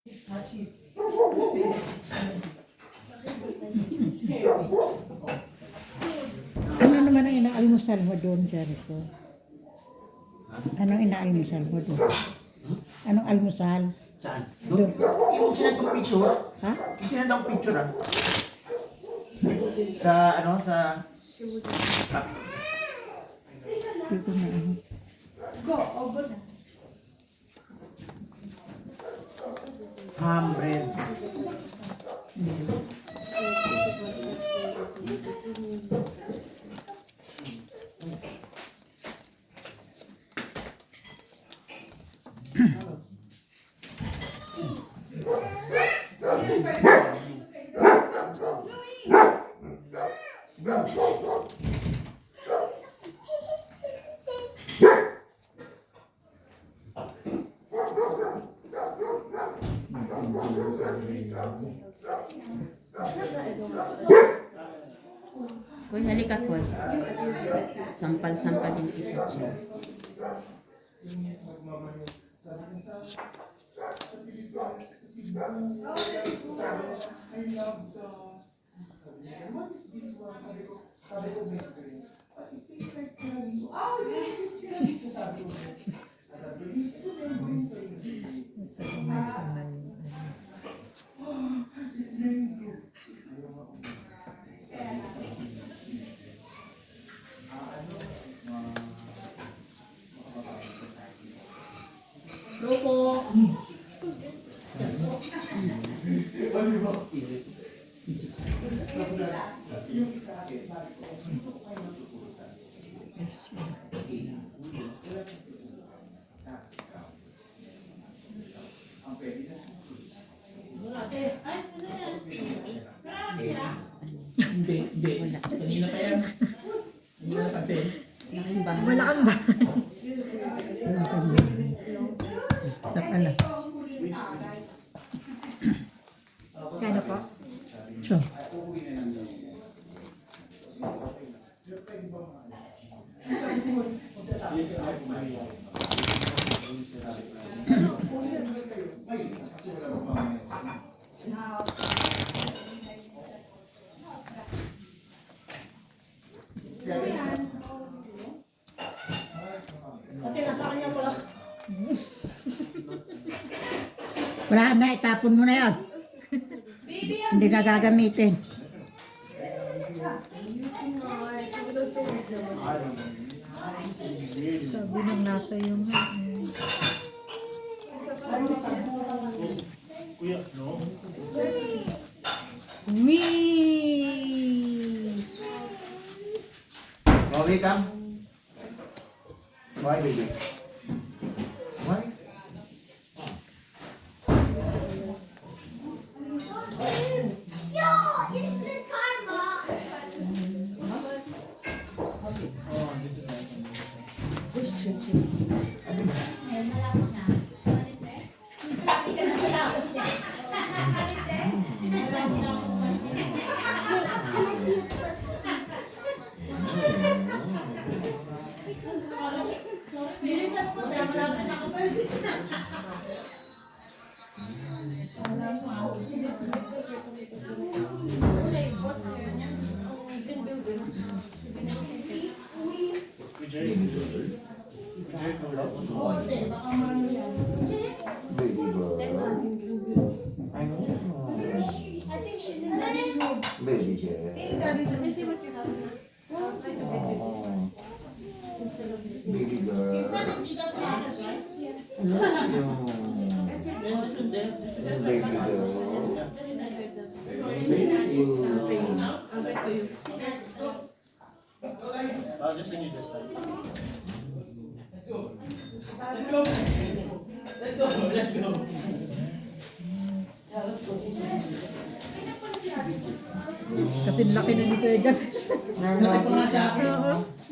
Ano naman ang inaalmusal mo doon, Jericho? Anong inaalmusal mo doon? Anong almusal? Saan? Doon. Yung sinadong picture? Ha? Yung sinadong picture ah. Sa ano, sa... Dito na ano. Go, over na. Ham bread. Koy, halika Koy. Sampal-sampalin kita siya. Hindi. Kanina pa yan. Hindi na napansin. Wala kang ba? Wala kang ba? Sa palas. Kano po? So. Wala na, itapon mo na yan. Hindi na gagamitin. Sabi nang nasa yung... Kuya, no? Bawi ka? Why, baby? Why? Baby girl. I know. I think she's in the room. Baby girl. Let me see what you have. Oh. Baby girl. Love you. Baby girl. Thank you. I'll just send you this time. Kasi laki na ni Kuya Jan.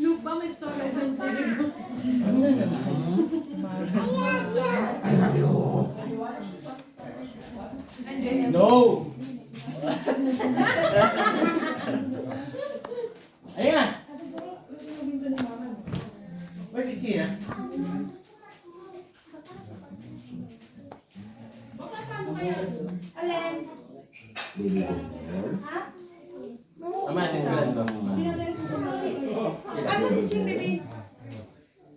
Luke, ba may story doon? I love you. No! Ayan! Where is he, ah? Alin? Baby girl. Ama, tingnan ba mo? Asa si Ching, baby?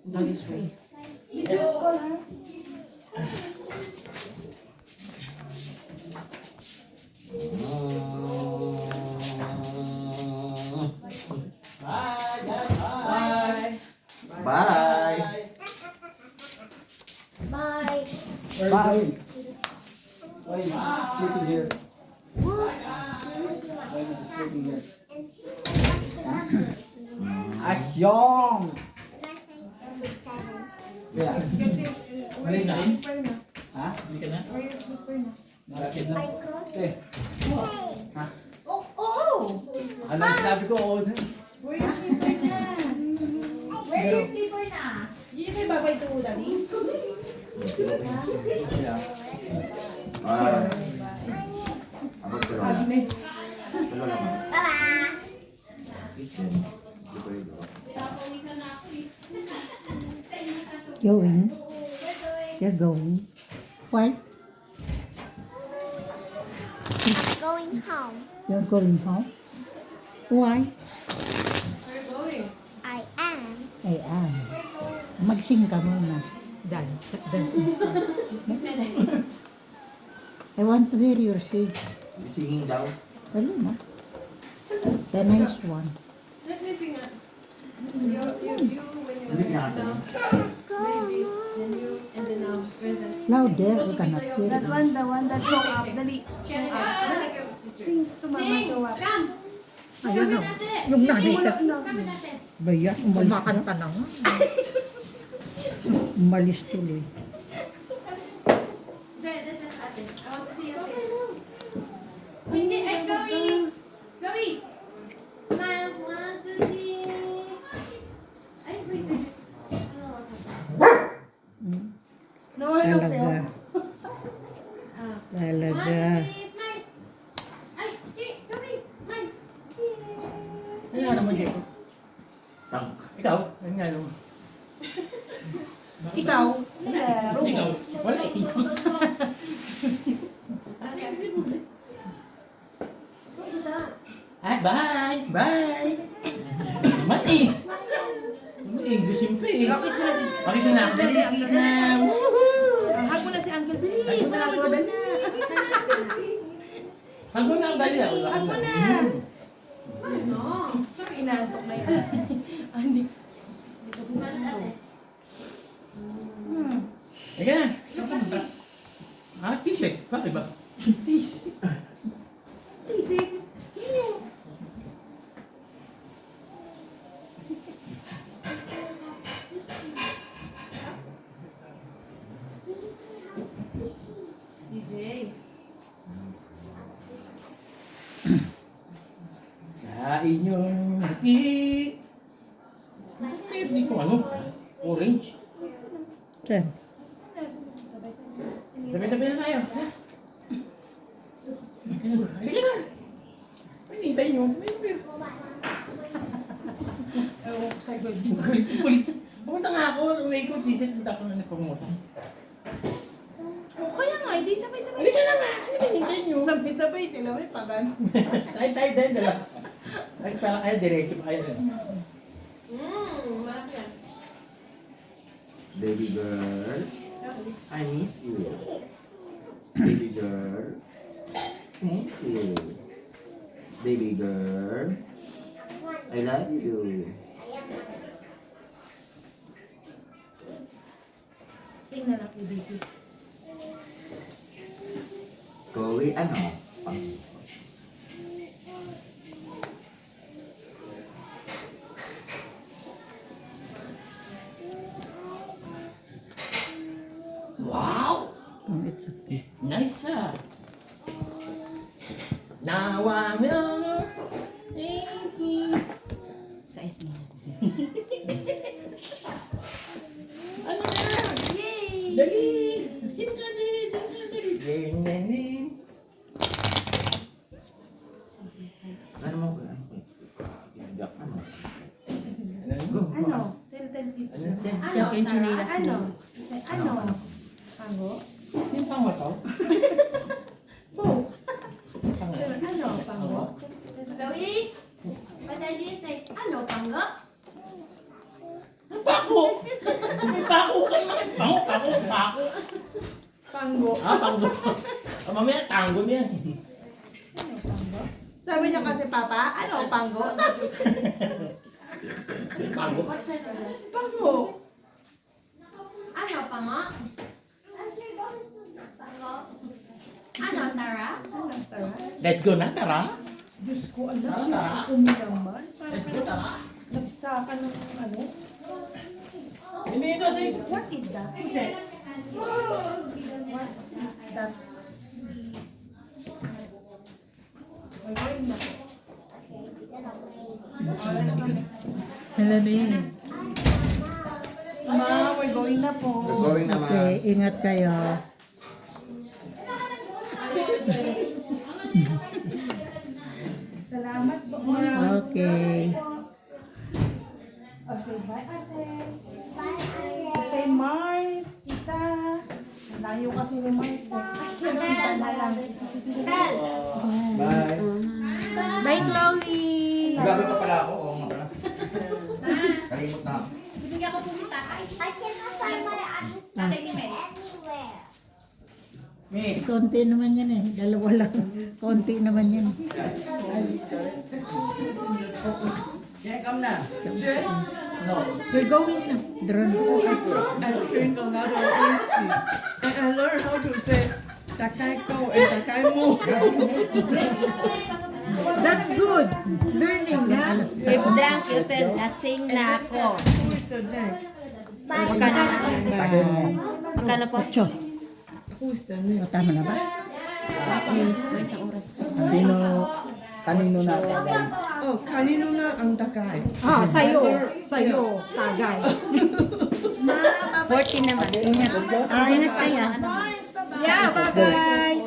Doggy's face. Video call, ha? Bye, guys. Bye. Bye. Bye. Bye. Why is he sleeping here? Why is he sleeping here? Asyong! Yeah. Balik na rin? Ha? Hindi ka na? Bakit? Eh, Oh! ano yung sinabi ko? Oh, Where your slipper na? Where your slipper na? Yun may babay to, daddy? yeah. Bye. Abot ka lang. Agnes. Wala naman. Kitchen. Di pa ito. Going. They're going. Why? Going home. You're going home? Why? Where you going? I am. I am. Mag-sing ka muna. Dance. Dance. I want to hear your sing. Singing daw. Wala na. The nice one. Let me sing it. You, when you Balik na ako. baby, then you, and then present. Louder, we cannot hear That you. one, the one that show up. Dali. Can Sing to mama show up. Come! Ayun o. Yung nanay kasi. Kami natin. Ba yan? Umalis na. Umalis tuloy. That's ate. I want to see your face. Hindi, ay, Chloe! Chloe! Smile. 1, 2, 3. Ay, wait. Ano what happened? Hmm. No, I don't Talaga. feel. Ah. 1, 2, Talaga. 3, smile! Ay, Chloe! Smile! Ano nga naman, Jeko? Tank. Ikaw? Ano nga naman? Ikaw? Ikaw? Wala eh. Ay, bye! Bye! Mati! English simple eh. Kiss mo na si... Bakit na ako? Dali, kiss na! Hug mo na si Uncle Billy. Hug mo na ako, dali. Hug mo na ako, dali. Hug mo na. No! Inaantok na yan. Ah, hindi. Smile ate. Teka na. Ah, t-shirt. Bakit ba? T-shirt. Tisik. DJ. Sa inyong ngiti. Bakit hindi ko ano? Orange. Saan? Sabay-sabay na tayo. Ha? Sige na. Hinintay nyo. Ewan ko sa'yo. Kulit. Pumunta nga ako. May ko t-shirt. Punta ako na nagpamunta. O kaya nga, hindi sabay-sabay. Halika na nga. Ano hinintay nyo? Sabay-sabay sila. May pagan. Tayo. Dala. Ay, para kayo. Diretso pa kayo. Malaki yan. Baby girl. I miss you. Baby girl. Thank you. Baby girl. I love you. Sing na lang, baby. Chloe, ano? Wow! Oh, it's okay. Nice ah. Now I will thank you. Size mo. Ano na? Yay! Dali! Dali! Ano mo? Yak ano? Ano? Ano? Tell people. Ano? Check yung chinilas mo. Ano? Ano? Ano? Yung pang to? Mamaya, tango mo yan. Sabi niya kasi, Papa, ano, panggo? Tango pa. Panggo. Ano, pango? Ano, Tara? Let's go na, tara. Diyos ko, alam. Tara. Umi naman. Let's go, tara. Nagsakan ng ano. Hindi ito, hindi. What is that? What is that? Alam mo yun eh. Ma, we're going na po. We're going naman. Okay, ingat kayo. Salamat po. Okay. Oh, say bye, ate. Say Mars, tita. Layo kasi ni Mars. Tita na lang. Dad! Bye. Bye, Chloe. Gabi pa pala ako. Oo nga pala. Kalimot na ako. Bibigyan ko po si tatay. I cannot find my ashes Tatay ni Mel. anywhere. Me. Konti naman yan eh. Dalawa lang. Konti naman yan. No. We're going na. Drone. I drink a lot of whiskey. And I learned how to say takay ko and takay mo. That's good. Learning, ha? If drunk, you tell, lasing na ako. Who's the next? Magkano na? Magkano po? Ocho. Who's the O, next? tama na ba? May isang oras pa. Kanino na tagay? Oh, kanino na ang takay? Ah, sa'yo. Sa'yo. Tagay. 40 naman. Ingat. Ah, ingat kayo. Yeah, bye-bye.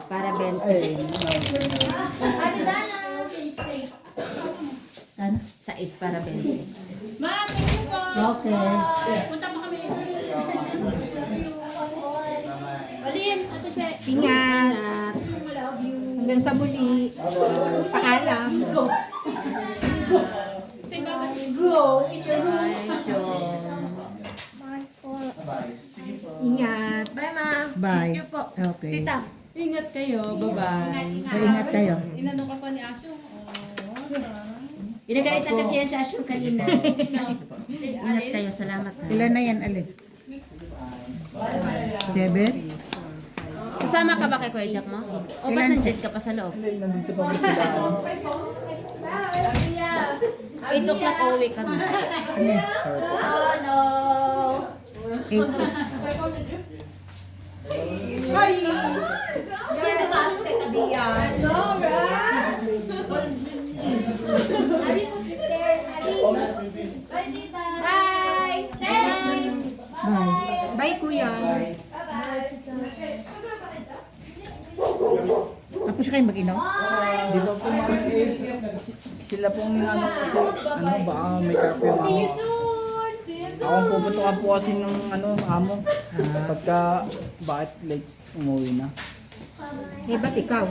Para 20. Ay, Ano? 6 para 20. Okay. Ingat. Hanggang sa muli. Paalam. Bye, Sean. Ingat. Bye, ma. Bye. Thank you po. Okay. Tita, ingat kayo. Bye-bye. Ingat kayo. Pinagalitan kasi yan sa Asyo kanina. Ingat kayo. Salamat. Ha. Ilan na yan, Alin? 7? Kasama ka ba kay Kuya Jack mo? O ba't nandiyan ka pa sa loob? nandito pa po sila. 8 o'clock uwi kami. Oh, no. 8. Dito sa aspect na diyan. No, right? Bye, tita. Bye. Bye. Bye. Bye, kuya. Tapos kayo mag-inom? Di ba po mga sila pong ano, baka may kape yung See amo. you soon. See you soon. Ako puputukan po kasi ng amo. Pagka bakit late umuwi na. Eh, ba't ikaw?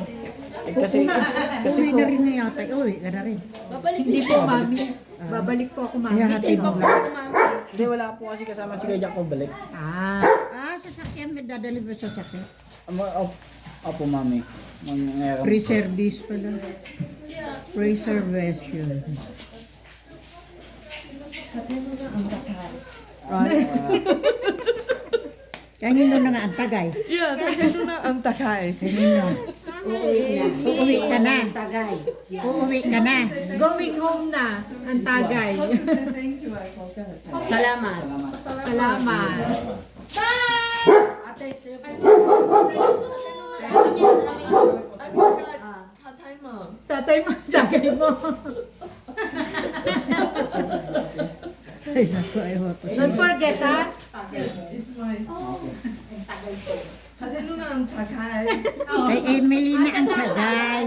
Eh, kasi Uwi po, na rin na yata. Uwi ka na rin. Hindi po, mami. Babalik po ako, mami. Kaya hatid mo lang. hindi wala po kasi kasama si Kuya Jack ko balik. Ah, sasakyan. May dadali ba sasakyan? Opo, mami. Meron. Pre-service pala. Pre-service yun. Kanino na nga ang tagay? Yeah, kanino na ang takay. Kanino? Uuwi ka na. Tagay. Uuwi ka na. Going home na ang tagay. Salamat. Salamat. Ate, ito yung Tatay mo. Tatay mo, tagay mo. Ay, naku, ayaw ako. Don't forget, ha? Kanino na ang takay? Kay Emily na ang tagay.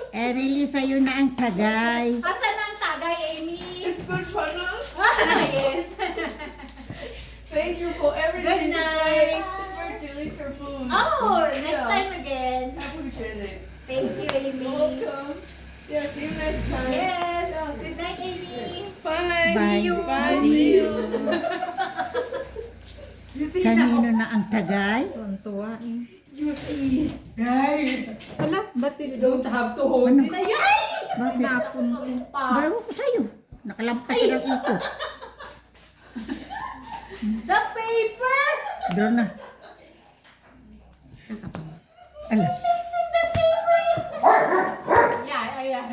Emily, sa'yo na ang tagay. Asan ang sagay, Amy? It's good for us. Yes. Thank you for everything. Good night. It's very delicious food. Oh, next time again. I appreciate it. Thank you, Amy. Welcome. Yeah, see you next time. Yes. Good night, Amy. Bye. Bye. Bye. See you. Kanino na ang tagay? Tuwan-tuwa eh. Guys, Wala, ba't you don't have to hold Ano? it. Bakit? tinapon ko? Bago ko sa'yo. Nakalampas ka ng ito. The paper! Doon na. Alas. Yeah, ayan.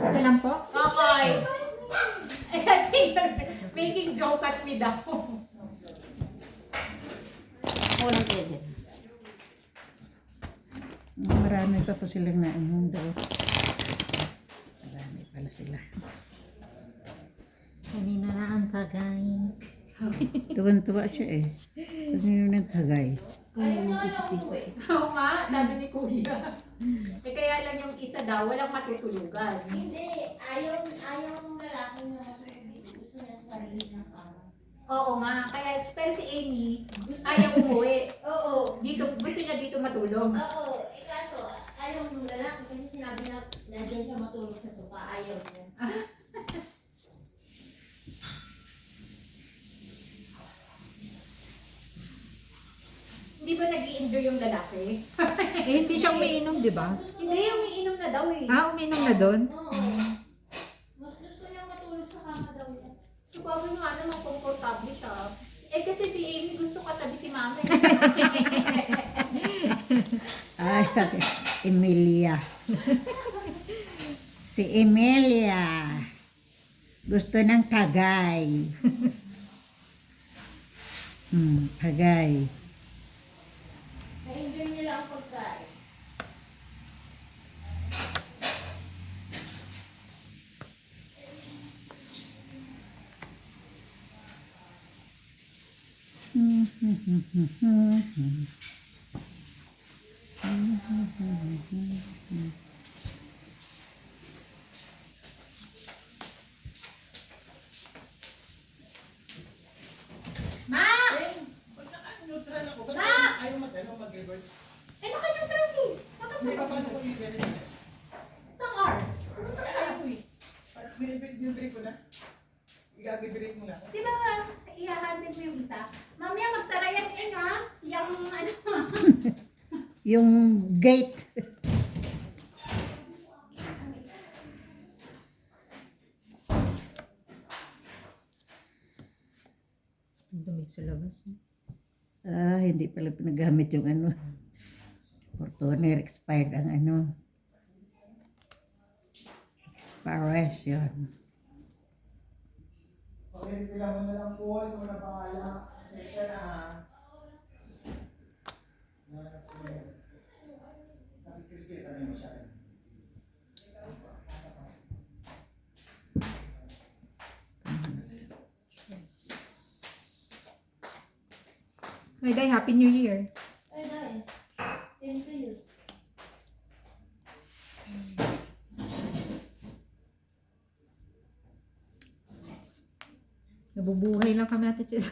Isa lang po? Okay. Eh, kasi you're making joke at me daw. Walang pwede. Marami pa po silang naunong doon. Marami pala sila. Kanina na ang tagay. Tuwan-tuwa siya eh. Kanino ng tagay? Kanina ng piso-piso. Oo nga, sabi ni Kuya. Eh kaya lang yung isa daw, walang matutulugan. Hindi, ayaw ng lalaki na matulog. Gusto niya sa sarili ng araw. Oo nga, kaya pero si Amy, ayaw umuwi. Oo. Dito, gusto niya dito matulog. Oo, kaso ayaw ng lalaki kasi sinabi na nandiyan siya matulog sa sofa. Ayaw niya. Hindi ba nag-i-enjoy yung lalaki? Eh, hindi siya umiinom, di ba? Hindi, umiinom na daw eh. Ah, umiinom na doon? Oo. Mas gusto niya matulog sa kama daw niya. So, bagay nga naman, komportable siya. Eh kasi si Amy gusto katabi si mama eh. Ay, Emilia. Si Emilia. Gusto ng tagay. Tagay. Na-enjoy niya lang ang pagkain. Ma! Neutral ako. Ba't Ma! ayaw mag-reverse? Eh, naka-neutral eh. Hindi pa paano ko i-verify? Isang R. Ayaw eh. Binibreak ko na. Igagibreak mo na. Di ba, i-handle mo yung isa? Mamaya magsara yan eh ha? Yung ano Yung gate. Dumig sa labas. Hindi pala pinagamit yung ano. Fortuner expired ang ano. Expiration. Okay, pila mo na lang po. Ikaw na pangalan. Sensya na ha. Nakikrispita niyo mo siya. Ay, Day, Happy New Year. Ay, dahil. Same to you. Nabubuhay lang kami Ate Chis.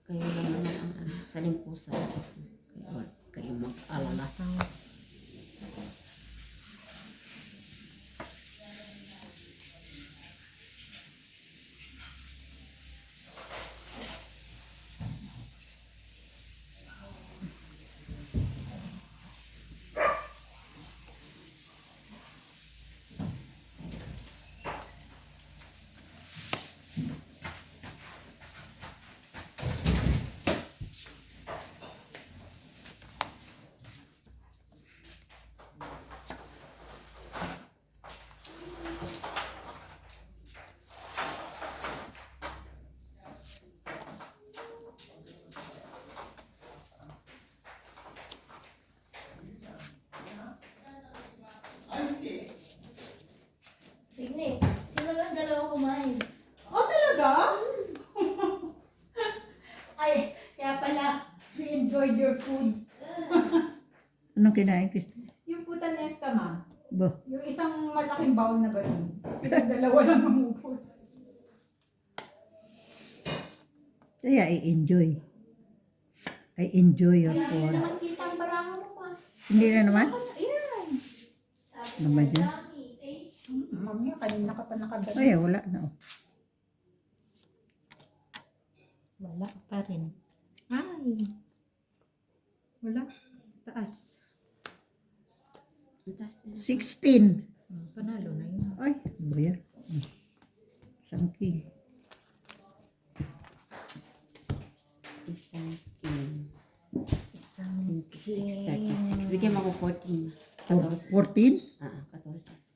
Kayo lang naman ang ano, salimpusa. Kayo mag-alala. Tignan, sino lang dalawa kumain? Oh, talaga? Ay, kaya pala, she enjoyed your food. Anong kinain, Christy? Yung putanes ka ma. Bo. Yung isang malaking bowl na gano'n. Silang dalawa lang namupos. Kaya I-enjoy. I enjoy your Kaya hindi food. naman kita ang barango mo pa. Hindi na naman? Ayan. Ano ba dyan? Mamaya, kanina ka pa nakagano. Ay, wala na. Oh. Wala pa rin. Ay. Wala. Taas. Ang taas na. 16. Panalo na yun. Ay, ano ba yan? Isang king. Isang king. Isang king. 36. Bigyan mo ako 14. 14? 14.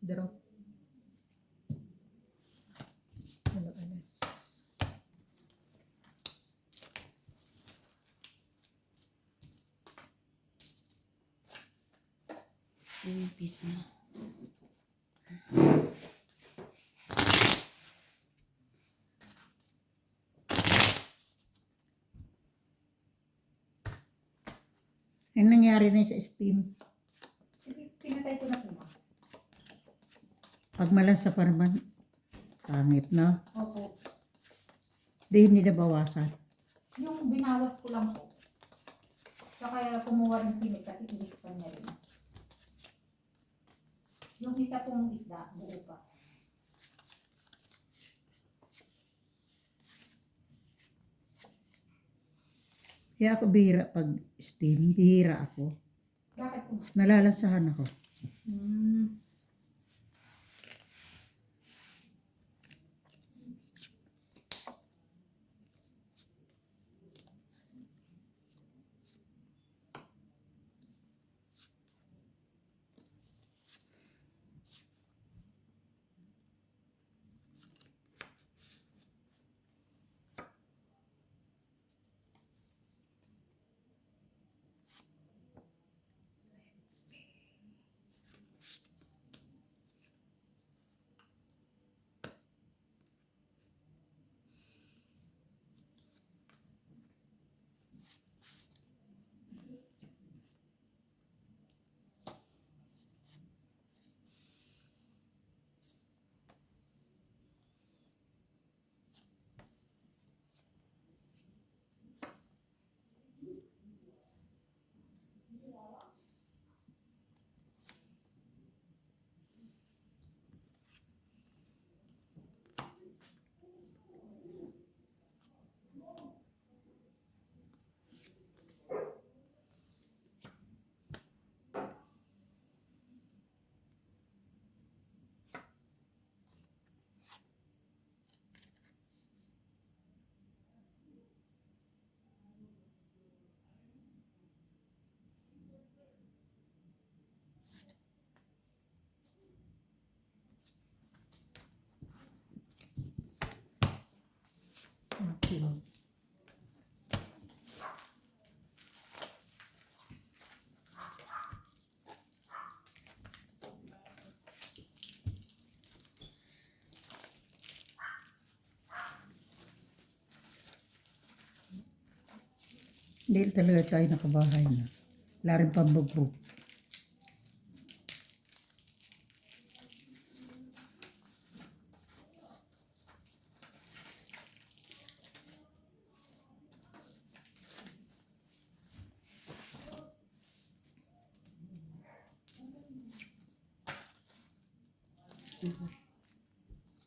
Drop. Ano, alas. Yung piece mo. Ano nangyari na sa Steam? Pinatay ko na po. Pag malasa pa naman, pangit na. Opo. Di hindi nabawasan. Yung binawas ko lang po. Tsaka kumuha ng simit kasi tinikpan niya rin. Yung isa pong isda, buo pa. Kaya ako bihira pag Steam. Bihira ako. Bakit po? Nalalasahan ako. Hindi talaga tayo nakabahay na. Wala rin pambugbog.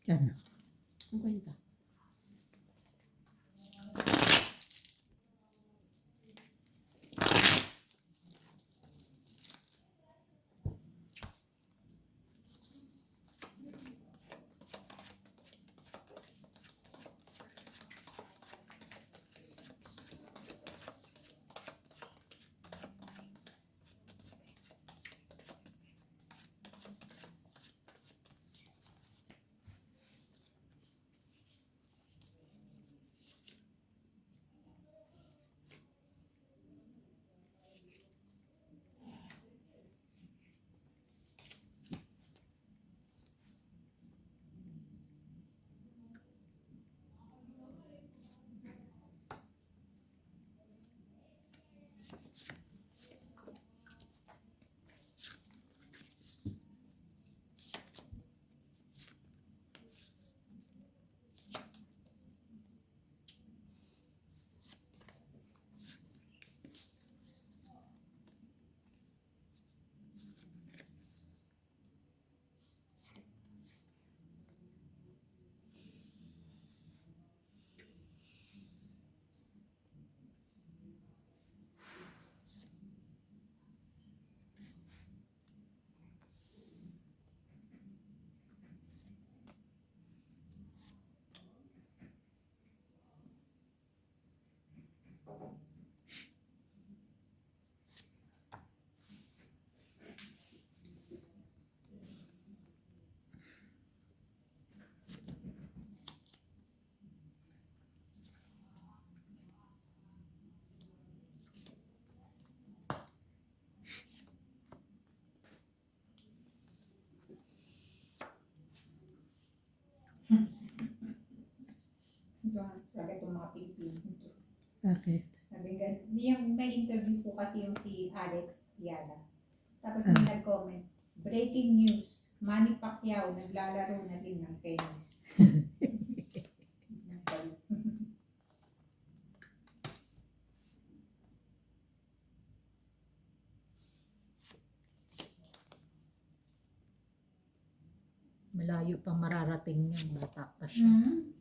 Yan. Ang kwenta. Ito, talaga itong mga Pilipino. Bakit? Sabi nga, yung may interview po kasi yung si Alex Yala. Tapos may nag-comment, breaking news, Manny Pacquiao naglalaro na rin ng tennis. Malayo pang mararating niya, bata pa siya. Mm-hmm.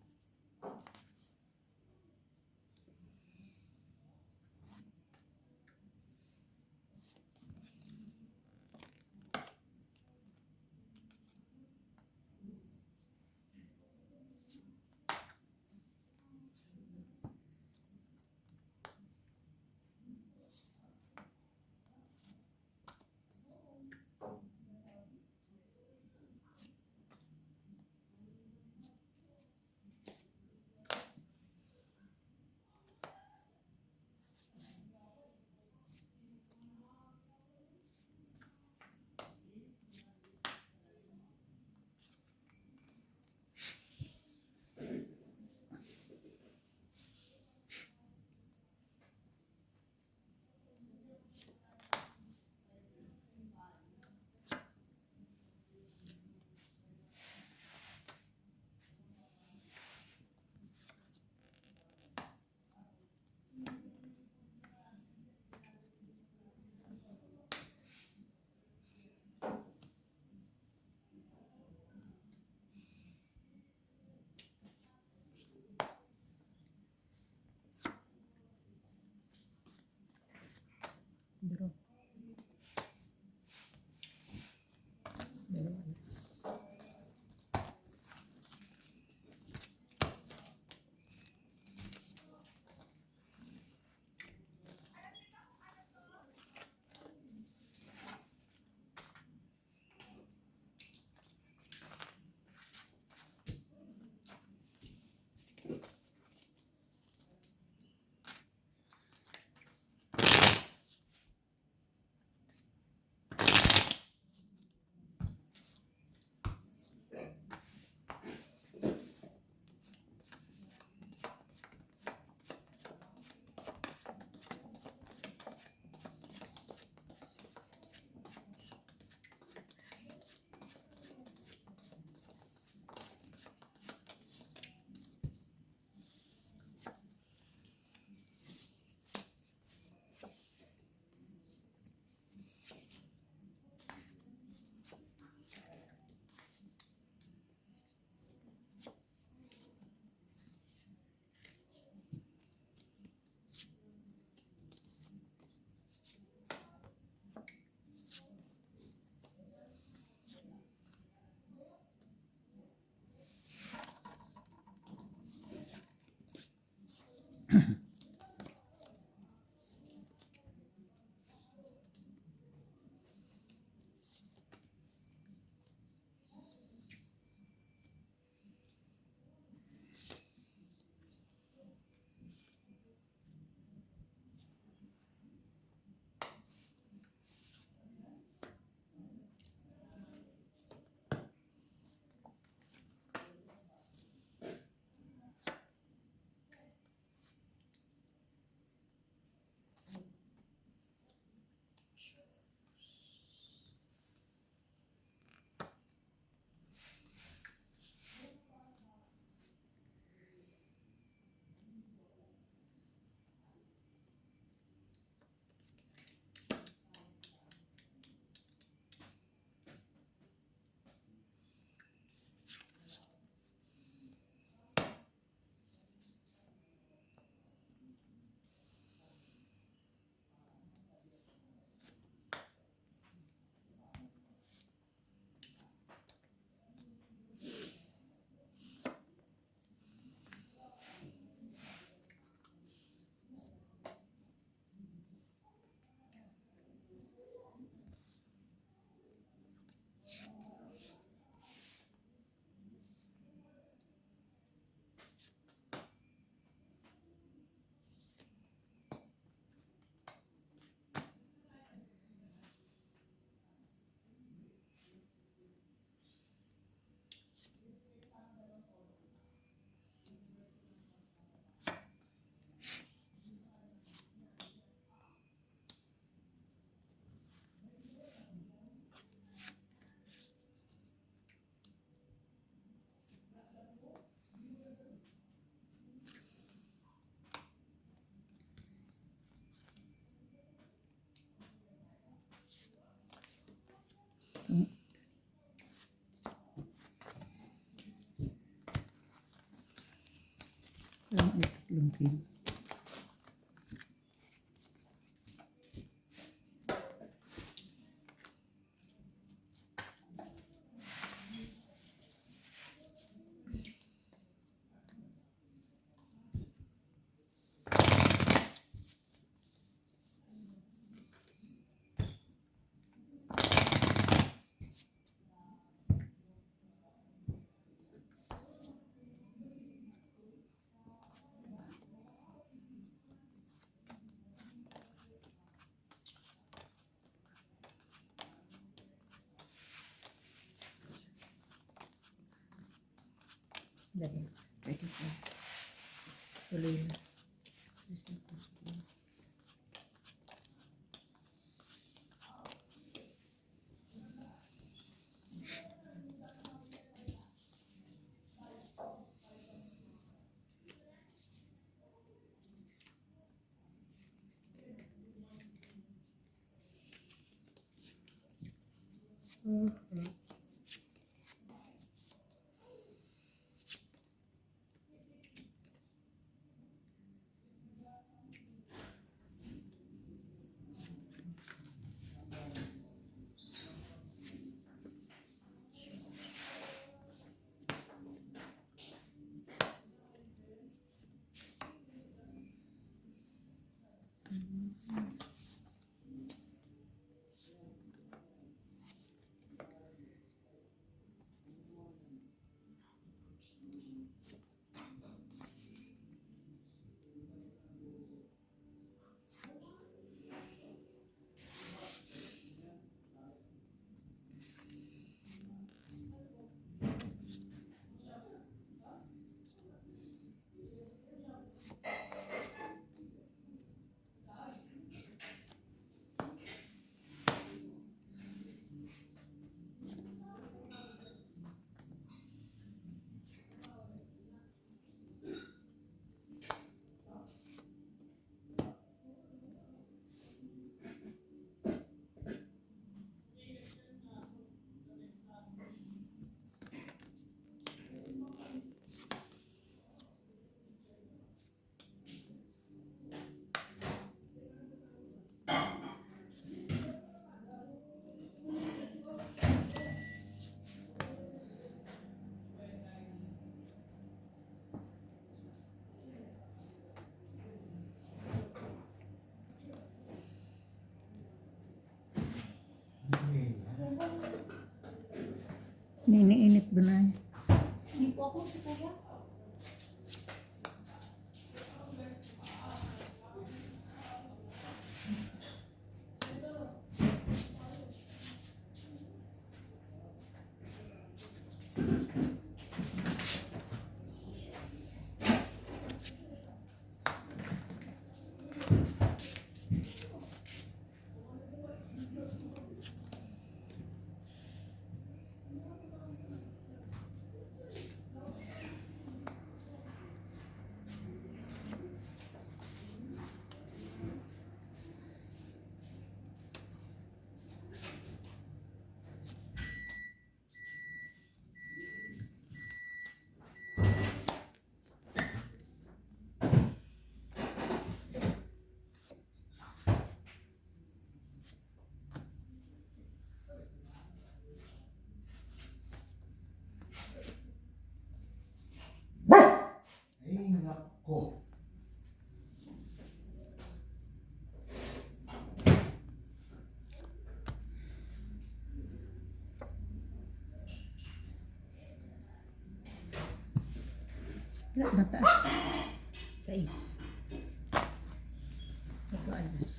Bro. Dalawa na. bukid. Dali. Pwede po. Tuloy na. Niniinit ba na? Hindi po ako, si Kuya. Ay, nako. Wala, mataas. 6. Ito alas.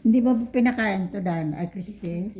Hindi ba pinakain to, Dan? Ay, Christy?